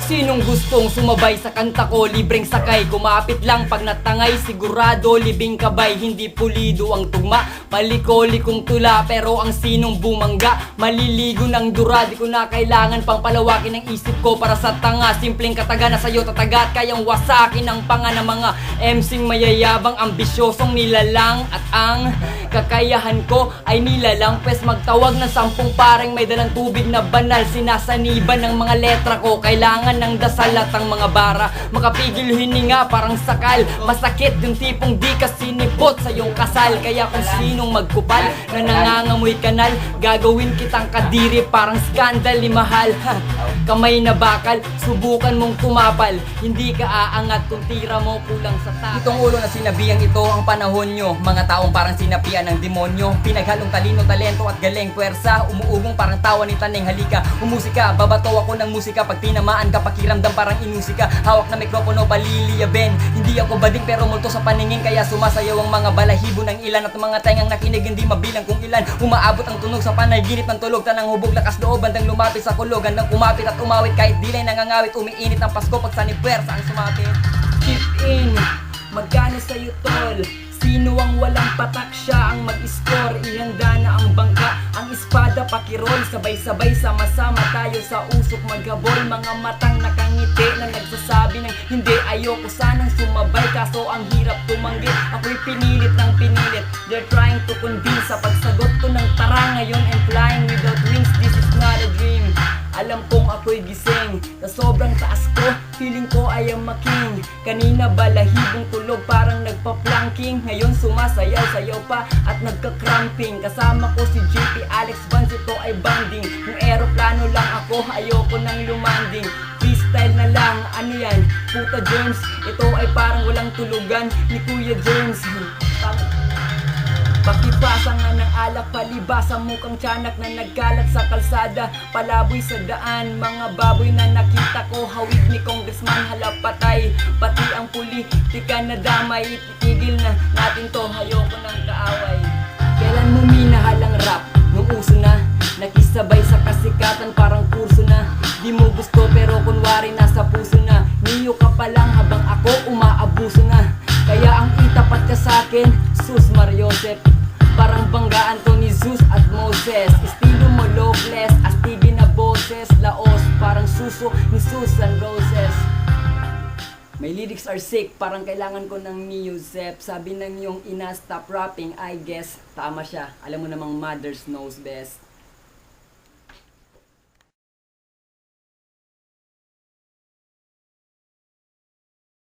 Sinong gustong sumabay sa kanta ko? Libreng sakay, kumapit lang pag natangay. Sigurado, libing kabay, hindi pulido ang tugma. Paliko-likong tula, pero ang sinong bumangga maliligo ng dura. Di ko na kailangan pang palawakin ang isip ko para sa tanga. Simpleng kataga na sa'yo tatagat, kayang wasakin ang panga ng mga MC'ng mayayabang, ambisyosong nilalang. At ang kakayahan ko ay nilalang. Pwes magtawag ng 10 pareng may dalang tubig na banal. Sinasaniban ng mga letra ko, kailangan ng dasal at ang mga bara. Makapigil hininga parang sakal. Masakit yung tipong di ka sinipot sa iyong kasal. Kaya kung sinong magkupal na nangangamoy kanal, gagawin kitang kadiri parang skandal ni mahal. Kamay na bakal, subukan mong tumapal. Hindi ka aangat kung tira mo kulang sa takal. Itong ulo na sinabihang ito ang panahon nyo. Mga taong parang sinapian ng demonyo. Pinaghalong talino, talento at galing puwersa. Umuugong parang tawa ni Taneng. Halika, umusika, babato ako ng musika. Pag tinamaan ka, pakiramdam parang inusika. Hawak na mikropono, paliliyaben. Hindi ako bading pero multo sa paningin. Kaya sumasayaw ang mga balahibo ng ilan. At mga tengang nakinig, hindi mabilang kung ilan. Umaabot ang tunog sa panaginip ng tulog. Tanang hubog, lakas loob, bandang lumapit sa kulog. Handang kumapit at umawit kahit dilay nangangawit. Umiinit ang Pasko pag sanib puwersa ang sumapit. Chip in, magkano sa'yo tol? Sino ang walang patak, siya ang mag-score. Ihanda na ang bangka, ang espada pakirol. Sabay-sabay sama-sama tayo sa usok maghabol. Mga matang nakangiti na nagsasabi ng hindi, ayoko sanang sumabay. Kaso ang hirap tumanggi, ako'y pinilit ng pinilit. They're trying to convince. Sa pagsagot ko ng tara ngayon, I'm flying without wings. This is not a dream. Alam kong ako'y gising. Sa sobrang taas ko, feeling ko I am a king. Kanina balahibong tulog parang nagpa-planking. Ngayon sumasayaw-sayaw pa at nagka-cramping. Kasama ko si JP Alex Vance, ito ay banding. Kung aeroplano lang ako, ayoko nang lumanding. Freestyle na lang, ano yan? Puta James, ito ay parang walang tulugan ni Kuya James. Pakipasa nga ng alak, palibasa mukhang tiyanak na nagkalat sa kalsada. Palaboy sa daan, mga baboy na nakita ko. Hawik ni Congressman, halapatay. Pati ang politika na damay. Itigil na natin to, ayoko ng kaaway. Kailan mo minahal ang rap? Nung uso na, nakisabay sa kasikatan parang kurso na. Di mo gusto pero kunwari nasa puso na. Niyo ka pa lang habang ako umaabuso na. Kaya ang itapat ka sa'kin, Sus Mariosep. Parang banggaan to ni Zeus at Moses. Estilo mo lockless, astigin na boses. Laos, parang suso ni Susan Roses. My lyrics are sick, parang kailangan ko ng Neo-Zep. Sabi ng iyong ina, stop rapping, I guess. Tama siya, alam mo namang mothers knows best.